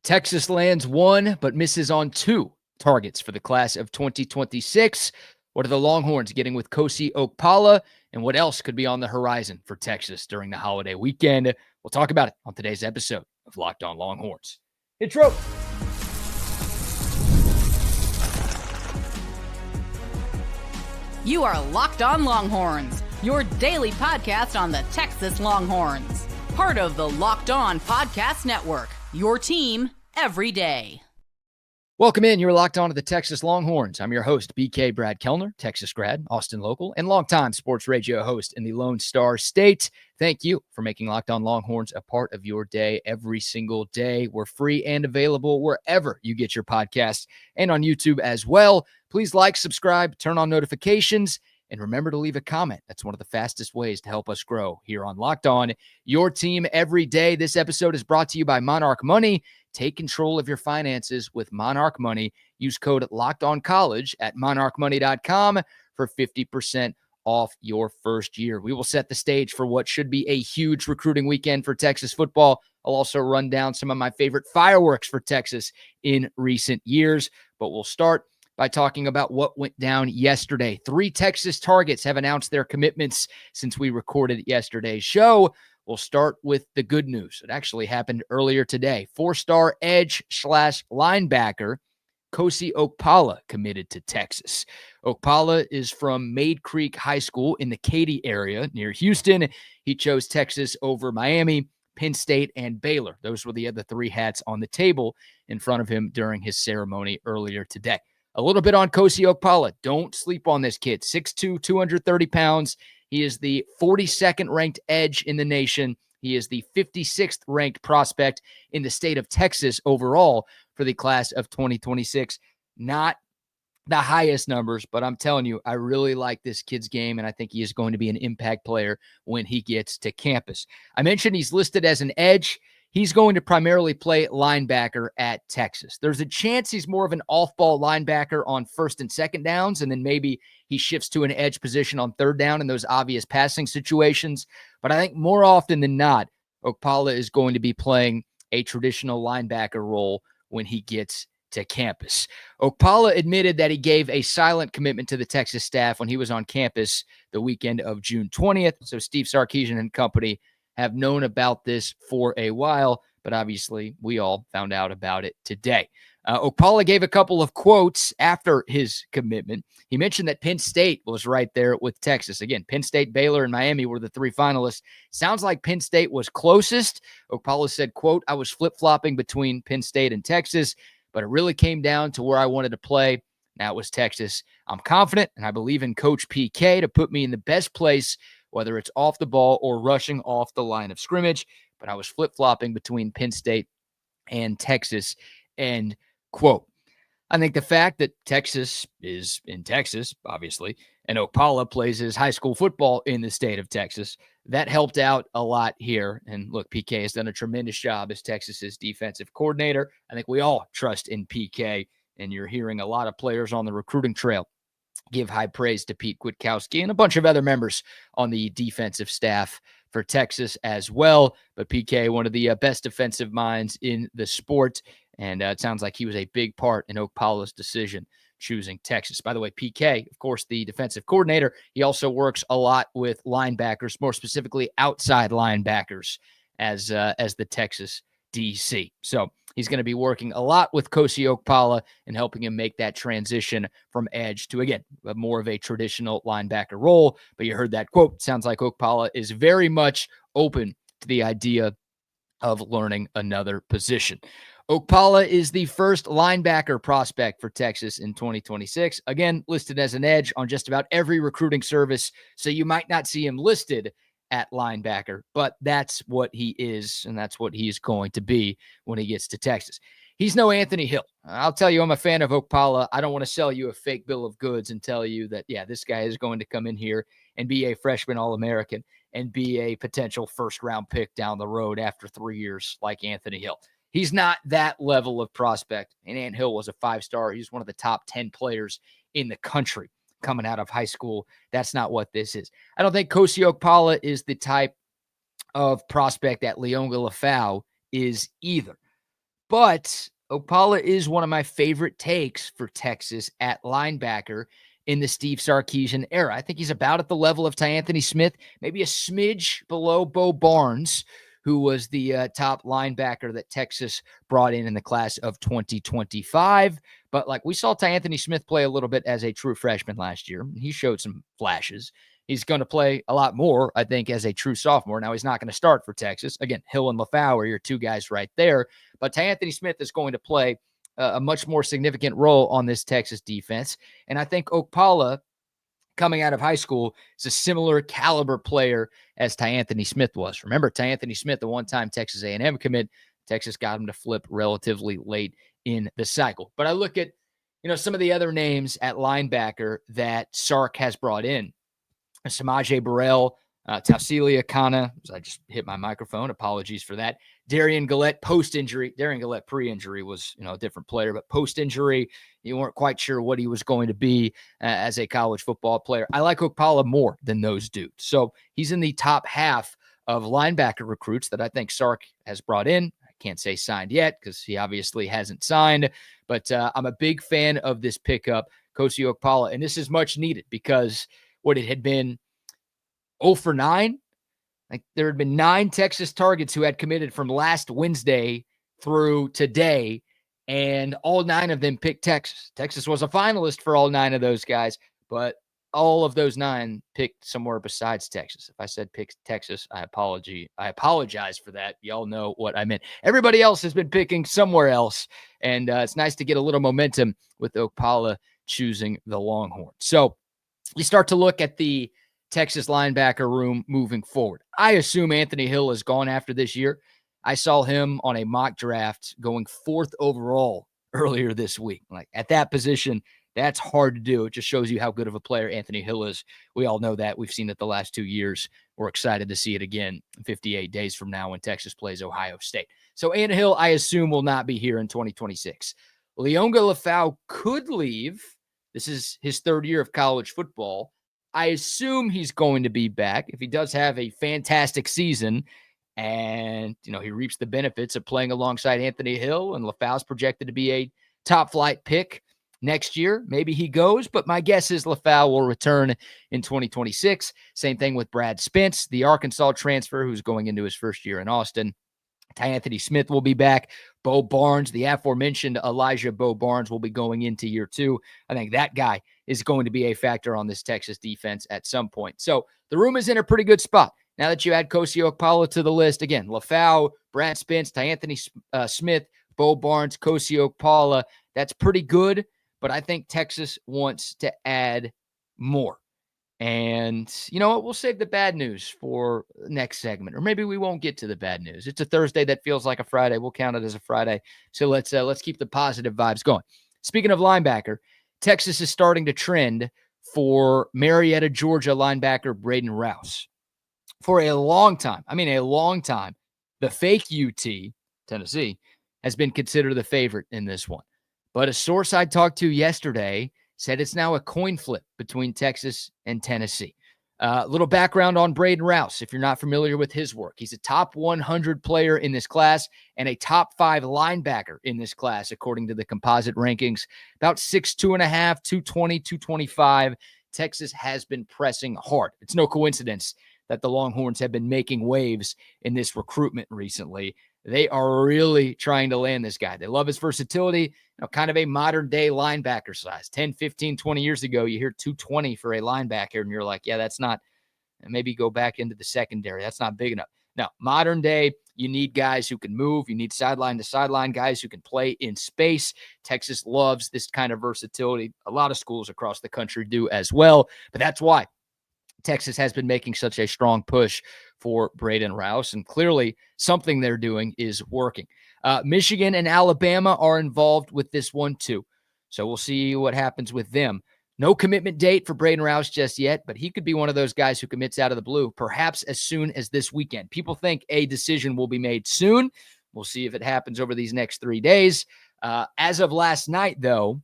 Texas lands one, but misses on two targets for the class of 2026. What are the Longhorns getting with Kosi Okpala? And what else could be on the horizon for Texas during the holiday weekend? We'll talk about it on today's episode of Locked On Longhorns. Intro. You are Locked On Longhorns, your daily podcast on the Texas Longhorns. Part of the Locked On Podcast Network, your team every day. Welcome in. You're locked on to the Texas Longhorns. I'm your host, BK Brad Kellner, Texas grad, Austin local, and longtime sports radio host in the Lone Star State. Thank you for making Locked On Longhorns a part of your day every single day. We're free and available wherever you get your podcasts and on YouTube as well. Please like, subscribe, turn on notifications, and remember to leave a comment. That's one of the fastest ways to help us grow here on Locked On, your team every day. This episode is brought to you by Monarch Money. Take control of your finances with Monarch Money. Use code LOCKEDONCollege at monarchmoney.com for 50% off your first year. We will set the stage for what should be a huge recruiting weekend for Texas football. I'll also run down some of my favorite fireworks for Texas in recent years, but we'll start by talking about what went down yesterday. 3 Texas targets have announced their commitments since we recorded yesterday's show. We'll start with the good news. It actually happened earlier today. 4-star edge/linebacker Kosi Okpala committed to Texas. Okpala is from Maid Creek High School in the Katy area near Houston. He chose Texas over Miami, Penn State, and Baylor. Those were the other 3 hats on the table in front of him during his ceremony earlier today. A little bit on Kosi Okpala. Don't sleep on this kid. 6'2", 230 pounds. He is the 42nd ranked edge in the nation. He is the 56th ranked prospect in the state of Texas overall for the class of 2026. Not the highest numbers, but I'm telling you, I really like this kid's game, and I think he is going to be an impact player when he gets to campus. I mentioned he's listed as an edge. He's going to primarily play linebacker at Texas. There's a chance he's more of an off-ball linebacker on first and second downs, and then maybe he shifts to an edge position on third down in those obvious passing situations. But I think more often than not, Okpala is going to be playing a traditional linebacker role when he gets to campus. Okpala admitted that he gave a silent commitment to the Texas staff when he was on campus the weekend of June 20th. So Steve Sarkisian and company have known about this for a while, but obviously we all found out about it today. Okpala gave a couple of quotes after his commitment. He mentioned that Penn State was right there with Texas. Again, Penn State, Baylor, and Miami were the 3 finalists. Sounds like Penn State was closest. Okpala said, quote, "I was flip-flopping between Penn State and Texas, but it really came down to where I wanted to play. Now it was Texas. I'm confident, and I believe in Coach PK to put me in the best place, whether it's off the ball or rushing off the line of scrimmage. But I was flip-flopping between Penn State and Texas," end quote. I think the fact that Texas is in Texas, obviously, and Okpala plays his high school football in the state of Texas, that helped out a lot here. And look, PK has done a tremendous job as Texas's defensive coordinator. I think we all trust in PK, and you're hearing a lot of players on the recruiting trail give high praise to Pete Kwiatkowski and a bunch of other members on the defensive staff for Texas as well. But PK, one of the best defensive minds in the sport, and it sounds like he was a big part in Okpala's decision choosing Texas. By the way, PK, of course, the defensive coordinator, he also works a lot with linebackers, more specifically outside linebackers as the Texas DC. So he's going to be working a lot with Kosi Okpala and helping him make that transition from edge to, again, more of a traditional linebacker role. But you heard that quote. Sounds like Okpala is very much open to the idea of learning another position. Okpala is the first linebacker prospect for Texas in 2026. Again, listed as an edge on just about every recruiting service, so you might not see him listed at linebacker, but that's what he is, and that's what he's going to be when he gets to Texas. He's no Anthony Hill. I'll tell you, I'm a fan of Okpala. I don't want to sell you a fake bill of goods and tell you that, yeah, this guy is going to come in here and be a freshman All-American and be a potential first-round pick down the road after 3 years like Anthony Hill. He's not that level of prospect, and Ant Hill was a 5-star. He's one of the top 10 players in the country coming out of high school. That's not what this is. I don't think Kosi Okpala is the type of prospect that Leonga Lafau is either. But Okpala is one of my favorite takes for Texas at linebacker in the Steve Sarkisian era. I think he's about at the level of T'Anthony Smith, maybe a smidge below Bo Barnes, who was the top linebacker that Texas brought in the class of 2025. But like we saw T'Anthony Smith play a little bit as a true freshman last year. He showed some flashes. He's going to play a lot more, I think, as a true sophomore. Now, he's not going to start for Texas. Again, Hill and LaFau are your two guys right there. But T'Anthony Smith is going to play a much more significant role on this Texas defense. And I think Okpala, coming out of high school, is a similar caliber player as T'Anthony Smith was. Remember, T'Anthony Smith, the one-time Texas A&M commit, Texas got him to flip relatively late in the cycle. But I look at, some of the other names at linebacker that Sark has brought in. Samaje Burrell, Tausilia Kana. I just hit my microphone. Apologies for that. Darian Gillette post-injury. Darian Gillette pre-injury was, a different player, but post-injury, you weren't quite sure what he was going to be as a college football player. I like Okpala more than those dudes. So he's in the top half of linebacker recruits that I think Sark has brought in. I can't say signed yet because he obviously hasn't signed, but I'm a big fan of this pickup, Kosi Okpala. And this is much needed because what it had been 0 for 9. Like there had been 9 Texas targets who had committed from last Wednesday through today, and all 9 of them picked Texas. Texas was a finalist for all 9 of those guys, but all of those 9 picked somewhere besides Texas. If I said pick Texas, I apologize for that. Y'all know what I meant. Everybody else has been picking somewhere else, and it's nice to get a little momentum with Okpala choosing the Longhorns. So you start to look at the Texas linebacker room moving forward. I assume Anthony Hill is gone after this year. I saw him on a mock draft going 4th overall earlier this week. Like at that position, that's hard to do. It just shows you how good of a player Anthony Hill is. We all know that. We've seen it the last 2 years. We're excited to see it again 58 days from now when Texas plays Ohio State. So Anthony Hill, I assume, will not be here in 2026. Leonga LaFau could leave. This is his 3rd year of college football. I assume he's going to be back if he does have a fantastic season and, he reaps the benefits of playing alongside Anthony Hill, and LaFau's projected to be a top flight pick next year. Maybe he goes, but my guess is LaFau will return in 2026. Same thing with Brad Spence, the Arkansas transfer who's going into his 1st year in Austin. T'Anthony Smith will be back. Bo Barnes, the aforementioned Elijah Bo Barnes, will be going into year 2. I think that guy is going to be a factor on this Texas defense at some point. So the room is in a pretty good spot. Now that you add Kosi Okpala to the list, again, LaFau, Brad Spence, T'Anthony Smith, Bo Barnes, Kosi Okpala, that's pretty good, but I think Texas wants to add more. And you know what? We'll save the bad news for next segment, or maybe we won't get to the bad news. It's a Thursday that feels like a Friday. We'll count it as a Friday. So let's keep the positive vibes going. Speaking of linebacker, Texas is starting to trend for Marietta, Georgia linebacker Braden Rouse. For a long time, the fake UT, Tennessee, has been considered the favorite in this one. But a source I talked to yesterday said it's now a coin flip between Texas and Tennessee. A little background on Braden Rouse, if you're not familiar with his work. He's a top 100 player in this class and a top 5 linebacker in this class, according to the composite rankings. About 6'2.5", 220, 225. Texas has been pressing hard. It's no coincidence that the Longhorns have been making waves in this recruitment recently. They are really trying to land this guy. They love his versatility, kind of a modern day linebacker size. 10, 15, 20 years ago, you hear 220 for a linebacker, and you're like, yeah, that's not, maybe go back into the secondary. That's not big enough. Now, modern day, you need guys who can move. You need sideline to sideline guys who can play in space. Texas loves this kind of versatility. A lot of schools across the country do as well, but that's why Texas has been making such a strong push for Braden Rouse, and clearly something they're doing is working. Michigan and Alabama are involved with this one too, so we'll see what happens with them. No commitment date for Braden Rouse just yet, but he could be one of those guys who commits out of the blue, perhaps as soon as this weekend. People think a decision will be made soon. We'll see if it happens over these next 3 days. As of last night, though,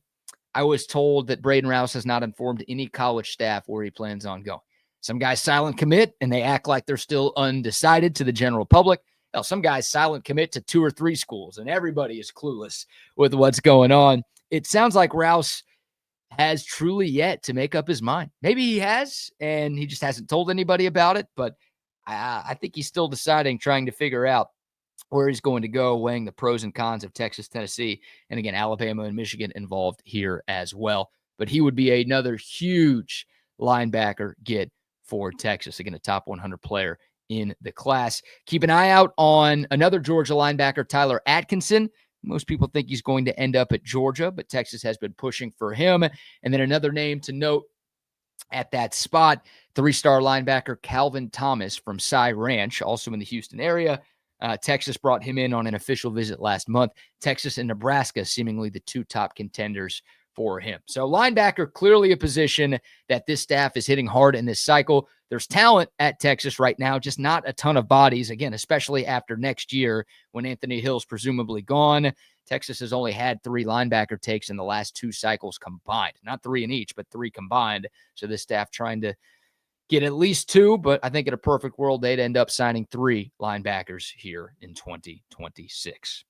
I was told that Braden Rouse has not informed any college staff where he plans on going. Some guys silent commit, and they act like they're still undecided to the general public. Hell, some guys silent commit to 2 or 3 schools, and everybody is clueless with what's going on. It sounds like Rouse has truly yet to make up his mind. Maybe he has, and he just hasn't told anybody about it, but I think he's still deciding, trying to figure out where he's going to go, weighing the pros and cons of Texas, Tennessee, and again, Alabama and Michigan involved here as well. But he would be another huge linebacker get for Texas. Again, a top 100 player in the class. Keep an eye out on another Georgia linebacker, Tyler Atkinson. Most people think he's going to end up at Georgia, but Texas has been pushing for him. And then another name to note at that spot, 3-star linebacker Calvin Thomas from Cy Ranch, also in the Houston area. Texas brought him in on an official visit last month. Texas and Nebraska seemingly the 2 top contenders for him. So linebacker, clearly a position that this staff is hitting hard in this cycle. There's talent at Texas right now, just not a ton of bodies. Again, especially after next year when Anthony Hill's presumably gone. Texas has only had 3 linebacker takes in the last 2 cycles combined. Not 3 in each, but 3 combined. So this staff trying to get at least 2, but I think in a perfect world, they'd end up signing 3 linebackers here in 2026.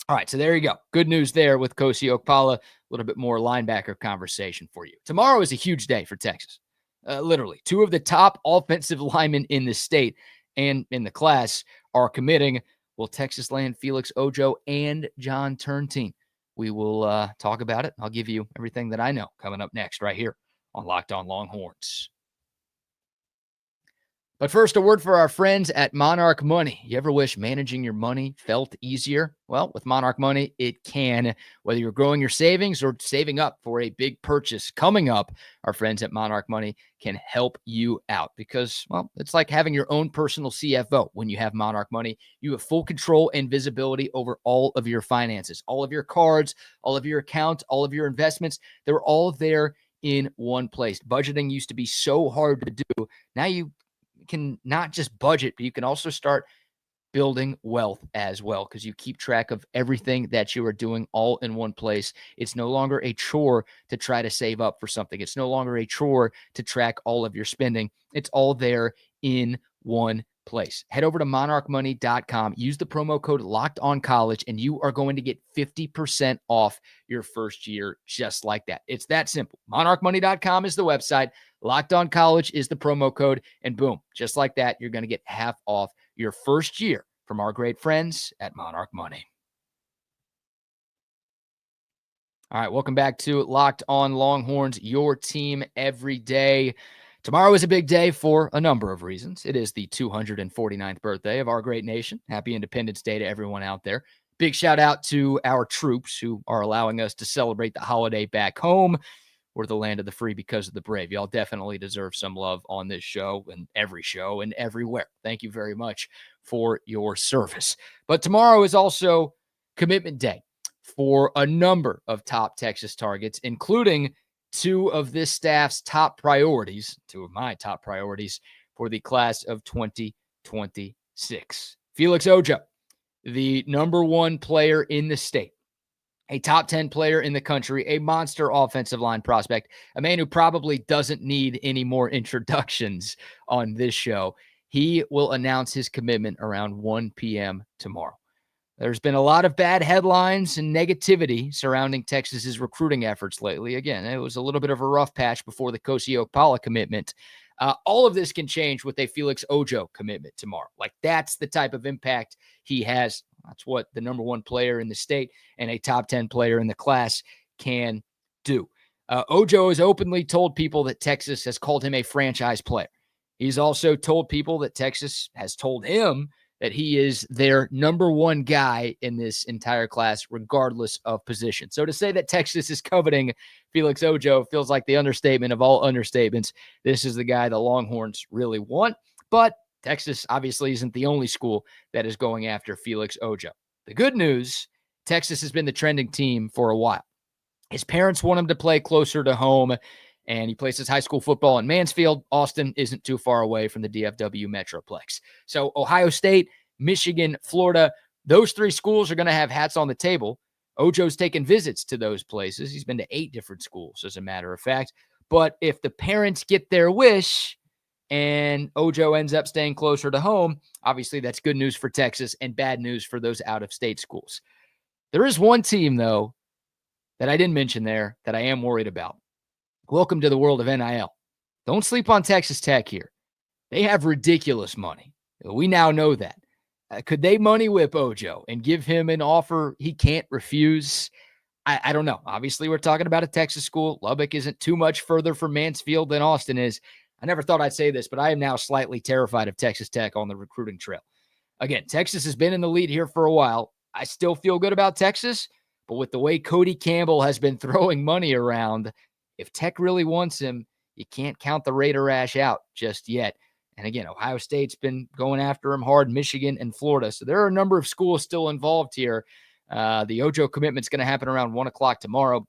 All right, so there you go. Good news there with Kosi Okpala. A little bit more linebacker conversation for you. Tomorrow is a huge day for Texas. Literally, 2 of the top offensive linemen in the state and in the class are committing. Will Texas land Felix Ojo and John Turntine? We will talk about it. I'll give you everything that I know coming up next right here on Locked On Longhorns. But first, a word for our friends at Monarch Money. You ever wish managing your money felt easier? Well, with Monarch Money, it can. Whether you're growing your savings or saving up for a big purchase coming up, our friends at Monarch Money can help you out because, well, it's like having your own personal CFO. When you have Monarch Money, you have full control and visibility over all of your finances, all of your cards, all of your accounts, all of your investments. They're all there in one place. Budgeting used to be so hard to do. Now you can not just budget, but you can also start building wealth as well because you keep track of everything that you are doing all in one place. It's no longer a chore to try to save up for something. It's no longer a chore to track all of your spending. It's all there in one place. Head over to monarchmoney.com. Use the promo code LOCKEDONCollege, and you are going to get 50% off your first year just like that. It's that simple. Monarchmoney.com is the website. Locked On College is the promo code, and boom, just like that, you're going to get half off your first year from our great friends at Monarch Money. All right, welcome back to Locked On Longhorns, your team every day. Tomorrow is a big day for a number of reasons. It is the 249th birthday of our great nation. Happy Independence Day to everyone out there. Big shout out to our troops who are allowing us to celebrate the holiday back home. We're the land of the free because of the brave. Y'all definitely deserve some love on this show and everywhere. Thank you very much for your service. But tomorrow is also commitment day for a number of top Texas targets, including 2 of this staff's top priorities, 2 of my top priorities for the class of 2026. Felix Ojo, the number 1 player in the state, a top 10 player in the country, a monster offensive line prospect, a man who probably doesn't need any more introductions on this show. He will announce his commitment around 1 p.m. tomorrow. There's been a lot of bad headlines and negativity surrounding Texas's recruiting efforts lately. Again, it was a little bit of a rough patch before the Kosi Okpala commitment. All of this can change with a Felix Ojo commitment tomorrow. Like, that's the type of impact he has. That's what the number 1 player in the state and a top 10 player in the class can do. Ojo has openly told people that Texas has called him a franchise player. He's also told people that Texas has told him that he is their number 1 guy in this entire class, regardless of position. So to say that Texas is coveting Felix Ojo feels like the understatement of all understatements. This is the guy the Longhorns really want, but Texas obviously isn't the only school that is going after Felix Ojo. The good news, Texas has been the trending team for a while. His parents want him to play closer to home, and he plays his high school football in Mansfield. Austin isn't too far away from the DFW Metroplex. So Ohio State, Michigan, Florida, those 3 schools are going to have hats on the table. Ojo's taken visits to those places. He's been to 8 different schools, as a matter of fact. But if the parents get their wish and Ojo ends up staying closer to home, Obviously, that's good news for Texas and bad news for those out-of-state schools. There is one team, though, that I didn't mention there that I am worried about. Welcome to the world of NIL. Don't sleep on Texas Tech here. They have ridiculous money. We now know that. Could they money whip Ojo and give him an offer he can't refuse? I don't know. Obviously, we're talking about a Texas school. Lubbock isn't too much further from Mansfield than Austin is. I never thought I'd say this, but I am now slightly terrified of Texas Tech on the recruiting trail. Again, Texas has been in the lead here for a while. I still feel good about Texas, but with the way Cody Campbell has been throwing money around, if Tech really wants him, you can't count the Raider Ash out just yet. And again, Ohio State's been going after him hard, Michigan and Florida. So there are a number of schools still involved here. The Ojo commitment's going to happen around 1 o'clock tomorrow.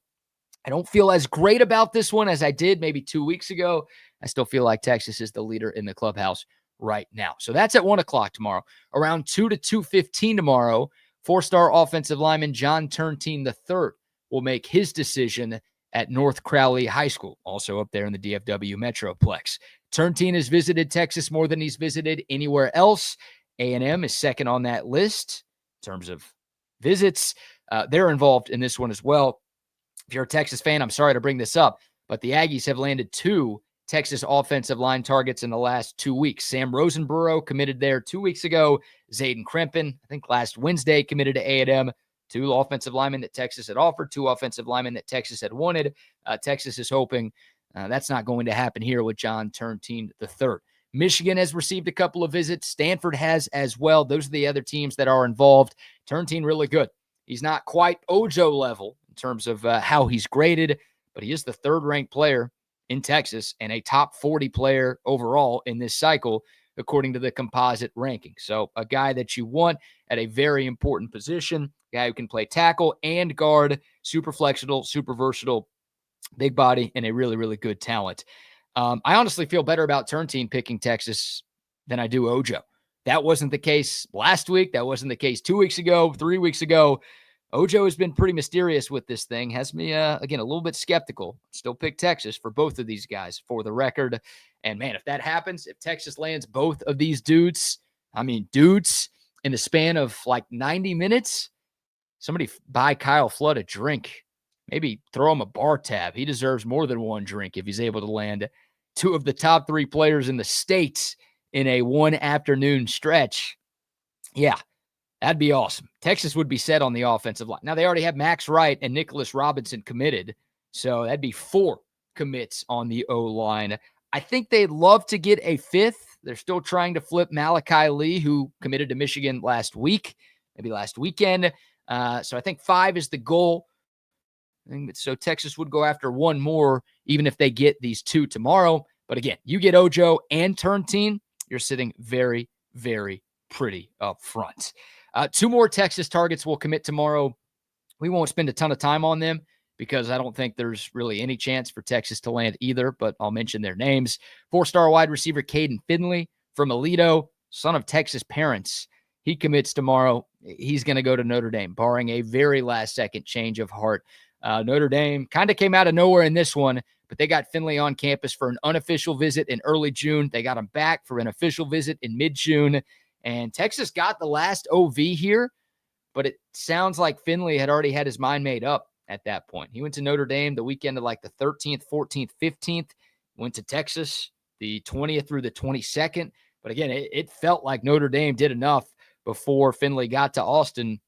I don't feel as great about this one as I did maybe 2 weeks ago. I still feel like Texas is the leader in the clubhouse right now. So that's at 1 o'clock tomorrow. Around 2 to 2:15 tomorrow, four-star offensive lineman John Turntine III will make his decision at North Crowley High School, also up there in the DFW Metroplex. Turntine has visited Texas more than he's visited anywhere else. A&M is second on that list in terms of visits. They're involved in this one as well. If you're a Texas fan, I'm sorry to bring this up, but the Aggies have landed 2 Texas offensive line targets in the last 2 weeks. Sam Rosenborough committed there 2 weeks ago. Zayden Krempin, I think last Wednesday, committed to A&M. 2 offensive linemen that Texas had offered, 2 offensive linemen that Texas had wanted. Texas is hoping that's not going to happen here with John Turntine III. Michigan has received a couple of visits. Stanford has as well. Those are the other teams that are involved. Turntine really good. He's not quite Ojo level in terms of how he's graded, but he is the 3rd-ranked player in Texas and a top 40 player overall in this cycle, according to the composite ranking. So a guy that you want at a very important position, a guy who can play tackle and guard, super flexible, super versatile, big body, and a really, really good talent. I honestly feel better about Turntine picking Texas than I do Ojo. That wasn't the case last week. That wasn't the case 2 weeks ago, 3 weeks ago. Ojo has been pretty mysterious with this thing. Has me, again, a little bit skeptical. Still pick Texas for both of these guys for the record. And, man, if that happens, if Texas lands both of these dudes in the span of like 90 minutes, somebody buy Kyle Flood a drink. Maybe throw him a bar tab. He deserves more than one drink if he's able to land 2 of the top 3 players in the state in a 1 afternoon stretch. Yeah, that'd be awesome. Texas would be set on the offensive line. Now, they already have Max Wright and Nicholas Robinson committed, so that'd be 4 commits on the O-line. I think they'd love to get a 5th. They're still trying to flip Malachi Lee, who committed to Michigan last week, maybe last weekend. So I think 5 is the goal. So Texas would go after 1 more, even if they get these 2 tomorrow. But again, you get Ojo and Turntine, you're sitting very, very pretty up front. 2 more Texas targets will commit tomorrow. We won't spend a ton of time on them because I don't think there's really any chance for Texas to land either, but I'll mention their names. 4-star wide receiver Caden Finley from Aledo, son of Texas parents. He commits tomorrow. He's going to go to Notre Dame, barring a very last-second change of heart. Notre Dame kind of came out of nowhere in this one, but they got Finley on campus for an unofficial visit in early June. They got him back for an official visit in mid-June, and Texas got the last OV here, but it sounds like Finley had already had his mind made up at that point. He went to Notre Dame the weekend of like the 13th, 14th, 15th, went to Texas the 20th through the 22nd. But again, it felt like Notre Dame did enough before Finley got to Austin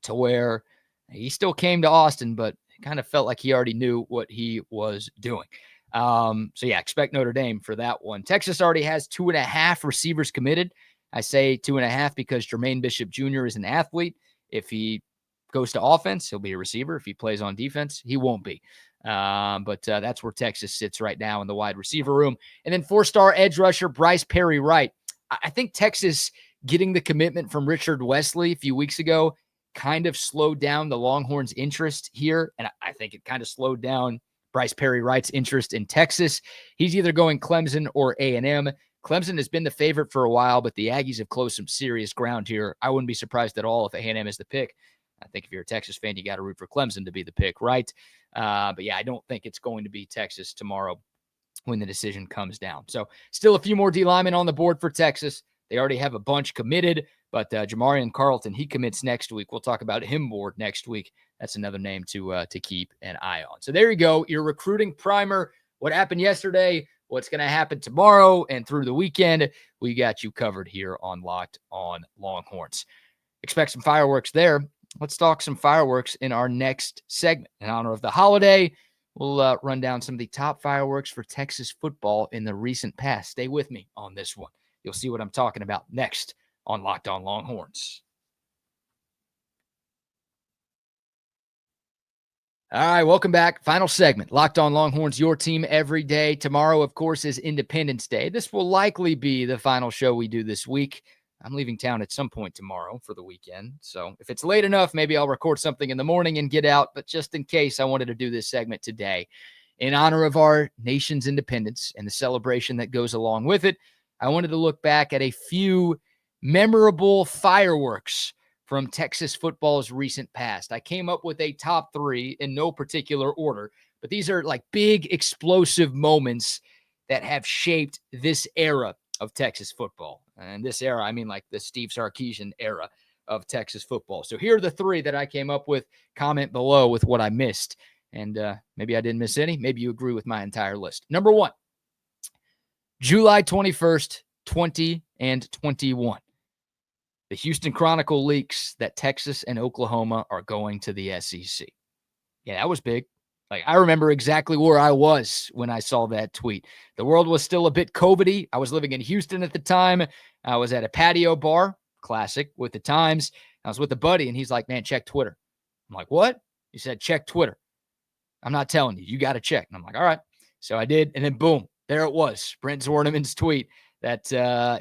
to where he still came to Austin, but it kind of felt like he already knew what he was doing. So, yeah, expect Notre Dame for that one. Texas already has 2.5 receivers committed. I say 2.5 because Jermaine Bishop Jr. is an athlete. If he goes to offense, he'll be a receiver. If he plays on defense, he won't be. But that's where Texas sits right now in the wide receiver room. And then 4-star edge rusher Bryce Perry Wright. I think Texas getting the commitment from Richard Wesley a few weeks ago kind of slowed down the Longhorns' interest here. And I think it kind of slowed down Bryce Perry Wright's interest in Texas. He's either going Clemson or A&M. Clemson has been the favorite for a while, but the Aggies have closed some serious ground here. I wouldn't be surprised at all if A&M is the pick. I think if you're a Texas fan, you got to root for Clemson to be the pick, right? But yeah, I don't think it's going to be Texas tomorrow when the decision comes down. So still a few more D linemen on the board for Texas. They already have a bunch committed, but Jamarian Carlton, he commits next week. We'll talk about him more next week. That's another name to keep an eye on. So there you go, your recruiting primer. What happened yesterday, what's going to happen tomorrow, and through the weekend. We got you covered here on Locked On Longhorns. Expect some fireworks there. Let's talk some fireworks in our next segment. In honor of the holiday, we'll run down some of the top fireworks for Texas football in the recent past. Stay with me on this one. You'll see what I'm talking about next on Locked On Longhorns. All right, welcome back. Final segment. Locked On Longhorns, your team every day. Tomorrow, of course, is Independence Day. This will likely be the final show we do this week. I'm leaving town at some point tomorrow for the weekend. So if it's late enough, maybe I'll record something in the morning and get out. But just in case, I wanted to do this segment today. In honor of our nation's independence and the celebration that goes along with it, I wanted to look back at a few memorable fireworks from Texas football's recent past. I came up with a top 3 in no particular order, but these are like big explosive moments that have shaped this era of Texas football. And this era, I mean like the Steve Sarkisian era of Texas football. So here are the 3 that I came up with. Comment below with what I missed. And maybe I didn't miss any. Maybe you agree with my entire list. Number 1, July 21st, 20 and 21. The Houston Chronicle leaks that Texas and Oklahoma are going to the SEC. Yeah, that was big. Like, I remember exactly where I was when I saw that tweet. The world was still a bit COVID-y. I was living in Houston at the time. I was at a patio bar, classic, with the Times. I was with a buddy, and he's like, man, check Twitter. I'm like, what? He said, check Twitter. I'm not telling you. You got to check. And I'm like, all right. So I did, and then boom, there it was. Brent Zwerneman's tweet that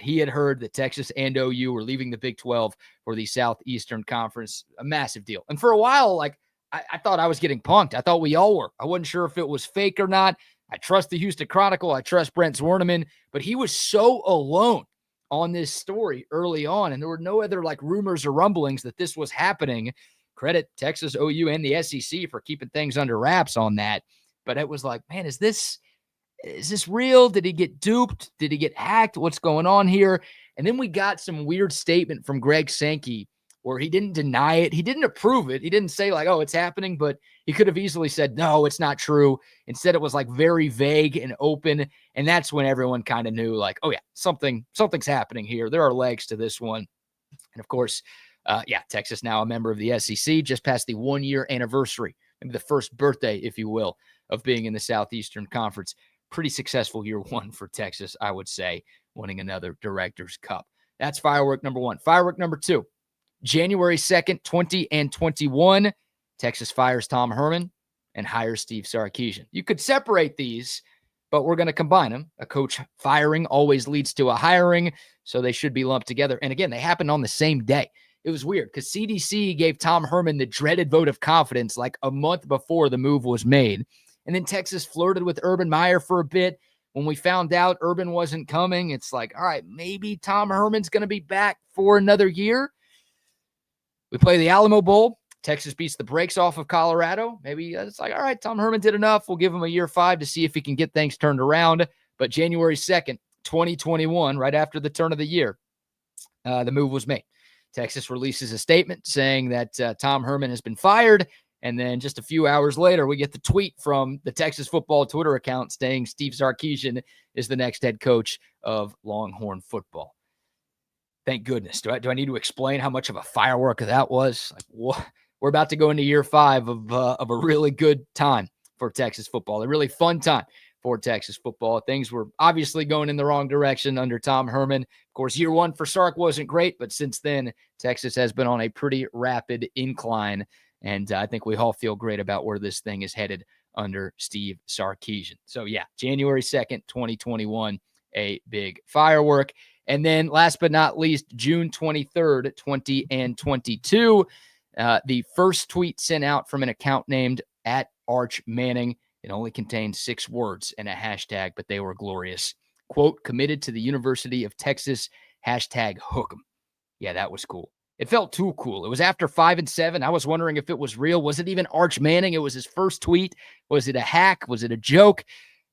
he had heard that Texas and OU were leaving the Big 12 for the Southeastern Conference. A massive deal. And for a while, like, I thought I was getting punked. I thought we all were. I wasn't sure if it was fake or not. I trust the Houston Chronicle. I trust Brent Zwerneman. But he was so alone on this story early on, and there were no other, like, rumors or rumblings that this was happening. Credit Texas, OU, and the SEC for keeping things under wraps on that. But it was like, man, is this real? Did he get duped? Did he get hacked? What's going on here? And then we got some weird statement from Greg Sankey where he didn't deny it. He didn't approve it. He didn't say like, oh, it's happening, but he could have easily said, no, it's not true. Instead, it was like very vague and open. And that's when everyone kind of knew like, oh yeah, something's happening here. There are legs to this one. And of course, Texas now a member of the SEC, just past the 1-year anniversary, maybe the first birthday, if you will, of being in the Southeastern Conference. Pretty successful year 1 for Texas, I would say, winning another Director's Cup. That's firework number 1. Firework number 2, January 2nd, 20 and 21, Texas fires Tom Herman and hires Steve Sarkisian. You could separate these, but we're going to combine them. A coach firing always leads to a hiring, so they should be lumped together. And again, they happened on the same day. It was weird because CDC gave Tom Herman the dreaded vote of confidence like a month before the move was made. And then Texas flirted with Urban Meyer for a bit. When we found out Urban wasn't coming, it's like, all right, maybe Tom Herman's going to be back for another year. We play the Alamo Bowl. Texas beats the brakes off of Colorado. Maybe it's like, all right, Tom Herman did enough. We'll give him a year 5 to see if he can get things turned around. But January 2nd, 2021, right after the turn of the year, the move was made. Texas releases a statement saying that Tom Herman has been fired. And then just a few hours later, we get the tweet from the Texas football Twitter account saying Steve Sarkisian is the next head coach of Longhorn football. Thank goodness. Do I need to explain how much of a firework that was? Like, we're about to go into year 5 of a really good time for Texas football, a really fun time for Texas football. Things were obviously going in the wrong direction under Tom Herman. Of course, year 1 for Sark wasn't great, but since then, Texas has been on a pretty rapid incline. And I think we all feel great about where this thing is headed under Steve Sarkisian. So, yeah, January 2nd, 2021, a big firework. And then last but not least, June 23rd, 20 and 22, the first tweet sent out from an account named @ArchManning. It only contained 6 words and a hashtag, but they were glorious. Quote, committed to the University of Texas, #hook'em. Yeah, that was cool. It felt too cool. It was after 5 and 7. I was wondering if it was real. Was it even Arch Manning? It was his first tweet. Was it a hack? Was it a joke?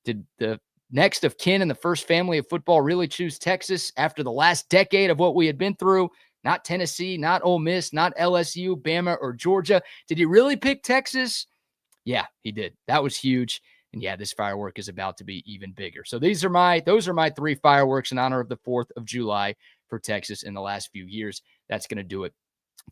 Did the next of kin in the first family of football really choose Texas after the last decade of what we had been through? Not Tennessee, not Ole Miss, not LSU, Bama, or Georgia. Did he really pick Texas? Yeah, he did. That was huge. And yeah, this firework is about to be even bigger. So those are my 3 fireworks in honor of the 4th of July for Texas in the last few years. That's going to do it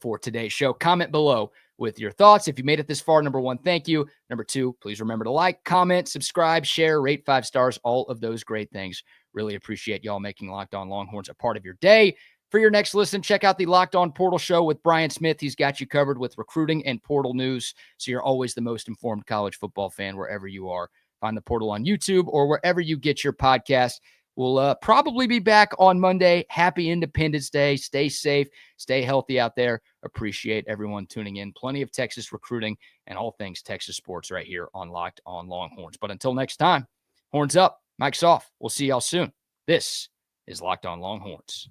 for today's show. Comment below with your thoughts. If you made it this far, number 1, thank you. Number 2, please remember to like, comment, subscribe, share, rate 5 stars, all of those great things. Really appreciate y'all making Locked On Longhorns a part of your day. For your next listen, check out the Locked On Portal Show with Brian Smith. He's got you covered with recruiting and portal news, so you're always the most informed college football fan wherever you are. Find the Portal on YouTube or wherever you get your podcast. We'll probably be back on Monday. Happy Independence Day. Stay safe. Stay healthy out there. Appreciate everyone tuning in. Plenty of Texas recruiting and all things Texas sports right here on Locked On Longhorns. But until next time, horns up, mic's off. We'll see y'all soon. This is Locked On Longhorns.